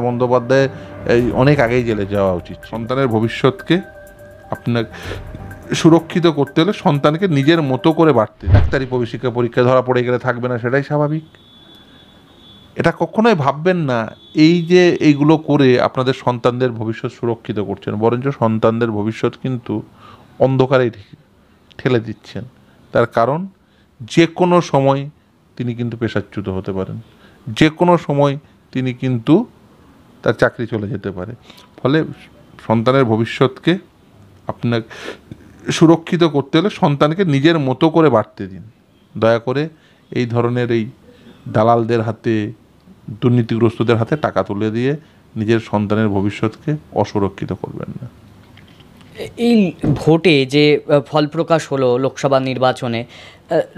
বন্দ্যোপাধ্যায় এই অনেক আগেই জেলে যাওয়া উচিত। সন্তানের ভবিষ্যৎকে আপনার সুরক্ষিত করতে হলে সন্তানকে নিজের মতো করে বাড়তে, ডাক্তারি প্রবেশিকা পরীক্ষা ধরা পড়ে গেলে থাকবে না, সেটাই স্বাভাবিক। এটা কখনোই ভাববেন না এই যে এইগুলো করে আপনাদের সন্তানদের ভবিষ্যৎ সুরক্ষিত করছেন, বরঞ্চ সন্তানদের ভবিষ্যৎ কিন্তু অন্ধকারেই ঠেলে দিচ্ছেন। তার কারণ যে কোনো সময় তিনি কিন্তু পেশাচ্যুত হতে পারেন, যে কোনো সময় তিনি কিন্তু তার চাকরি চলে যেতে পারে। ফলে সন্তানের ভবিষ্যৎকে আপনার সুরক্ষিত করতে হলে সন্তানকে নিজের মতো করে বাড়তে দিন। দয়া করে এই ধরনের এই দালালদের হাতে, দুর্নীতিগ্রস্তদের হাতে টাকা তুলে দিয়ে নিজের সন্তানের ভবিষ্যৎকে অসুরক্ষিত করবেন না। এই ভোটে যে ফল প্রকাশ হলো লোকসভা নির্বাচনে,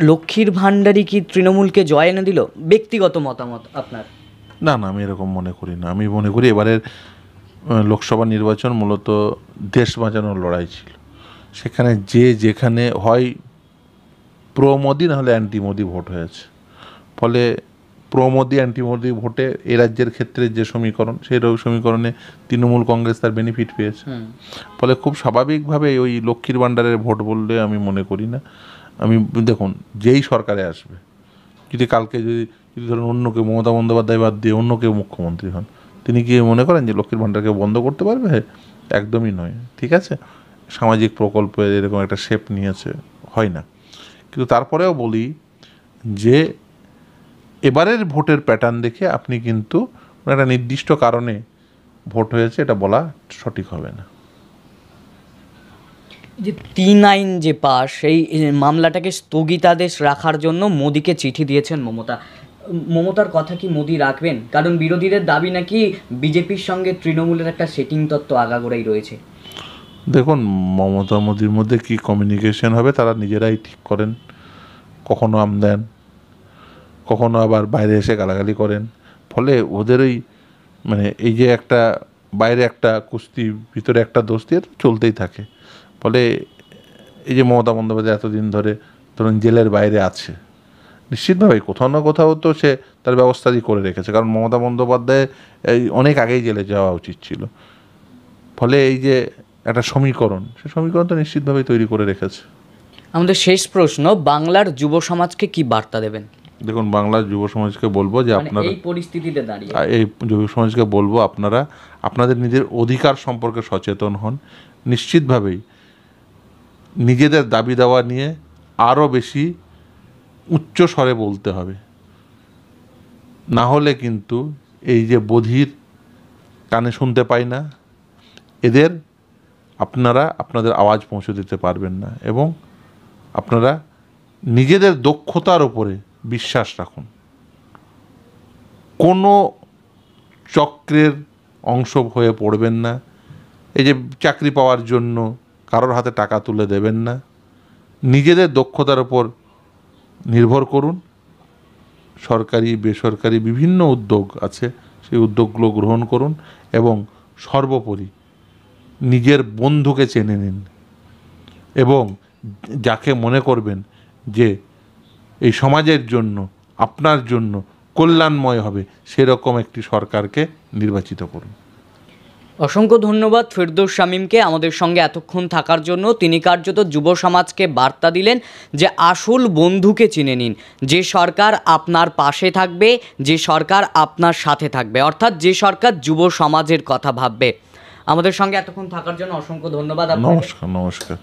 লক্ষ্মীর ভাণ্ডারই কি তৃণমূলকে জয় এনে দিল? ব্যক্তিগত মতামত আপনার? না, আমি এরকম মনে করি না। আমি মনে করি এবারের লোকসভা নির্বাচন মূলত দেশ বাঁচানোর লড়াই ছিল। সেখানে যে যেখানে হয় প্রো মোদি নাহলে অ্যান্টি মোদি ভোট হয়েছে। ফলে প্রো মোদি অ্যান্টি মোদি ভোটে এ রাজ্যের ক্ষেত্রে যে সমীকরণ, সেই সমীকরণে তৃণমূল কংগ্রেস তার বেনিফিট পেয়েছে। ফলে খুব স্বাভাবিকভাবে ওই লক্ষ্মীর ভাণ্ডারের ভোট বললে আমি মনে করি না। আমি দেখুন, যেই সরকারে আসবে, যদি কালকে যদি ধরুন অন্য কেউ, মমতা বন্দ্যোপাধ্যায় বাদ দিয়ে অন্য কেউ মুখ্যমন্ত্রী হন, তিনি কি মনে করেন যে লক্ষ্মীর ভাণ্ডারকে বন্ধ করতে পারবে? একদমই নয়। ঠিক আছে, সামাজিক প্রকল্পে এরকম একটা শেপ নিয়েছে, হয় না। কিন্তু তারপরেও বলি যে এবারের ভোটের প্যাটার্ন দেখে আপনি কিন্তু একটা নির্দিষ্ট কারণে ভোট হয়েছে এটা বলা সঠিক হবে না। যে ৩ আইন যে পাস, সেই মামলাটাকে স্থগিতাদেশ রাখার জন্য মোদিকে চিঠি দিয়েছেন মমতার কথা কি মোদি রাখবেন? কারণ বিরোধীদের দাবি নাকি বিজেপির সঙ্গে তৃণমূলের একটা সেটিং তত্ত্ব আগাগোড়াই রয়েছে। দেখুন, মমতা মোদির মধ্যে কি কমিউনিকেশন হবে তারা নিজেরাই ঠিক করেন। কখনো আম দেন, কখনো আবার বাইরে এসে গালাগালি করেন। ফলে ওদের ওই এই যে একটা বাইরে একটা কুস্তি, ভিতরে একটা দোস্তি চলতেই থাকে। ফলে এই যে মমতা বন্দ্যোপাধ্যায় এতদিন ধরে ধরুন জেলের বাইরে আছে, নিশ্চিতভাবে কোথাও না কোথাও তো সে তার ব্যবস্থাই করে রেখেছে। কারণ মমতা বন্দ্যোপাধ্যায় এই অনেক আগেই জেলে যাওয়া উচিত ছিল। ফলে এই যে একটা সমীকরণ, সে সমীকরণ তো নিশ্চিতভাবেই তৈরি করে রেখেছে। আমাদের শেষ প্রশ্ন, বাংলার যুব সমাজকে কি বার্তা দেবেন? দেখুন, বাংলার যুব সমাজকে বলবো যে আপনারা এই পরিস্থিতিতে দাঁড়িয়ে, এই যুব সমাজকে বলবো আপনারা আপনাদের নিজের অধিকার সম্পর্কে সচেতন হন। নিশ্চিতভাবেই নিজেদের দাবি দাওয়া নিয়ে আরও বেশি উচ্চ স্বরে বলতে হবে। না হলে কিন্তু এই যে বধির কানে শুনতে পাই না, এদের আপনারা আপনাদের আওয়াজ পৌঁছে দিতে পারবেন না। এবং আপনারা নিজেদের দক্ষতার উপরে বিশ্বাস রাখুন। কোনো চক্রের অংশ হয়ে পড়বেন না। এই যে চাকরি পাওয়ার জন্য কারোর হাতে টাকা তুলে দেবেন না। নিজেদের দক্ষতার উপর নির্ভর করুন। সরকারি বেসরকারি বিভিন্ন উদ্যোগ আছে, সেই উদ্যোগগুলো গ্রহণ করুন। এবং সর্বোপরি নিজের বন্ধুকে চেনে নিন এবং যাকে মনে করবেন যে এই সমাজের জন্য, আপনার জন্য কল্যাণময় হবে, সেরকম একটি সরকারকে নির্বাচিত করুন। অসংখ্য ধন্যবাদ ফেরদৌস শামীমকে আমাদের সঙ্গে এতক্ষণ থাকার জন্য। তিনি কার্যত যুব সমাজকে বার্তা দিলেন যে আসল বন্ধুকে চিনে নিন, যে সরকার আপনার পাশে থাকবে, যে সরকার আপনার সাথে থাকবে, অর্থাৎ যে সরকার যুব সমাজের কথা ভাববে। আমাদের সঙ্গে এতক্ষণ থাকার জন্য অসংখ্য ধন্যবাদ। নমস্কার।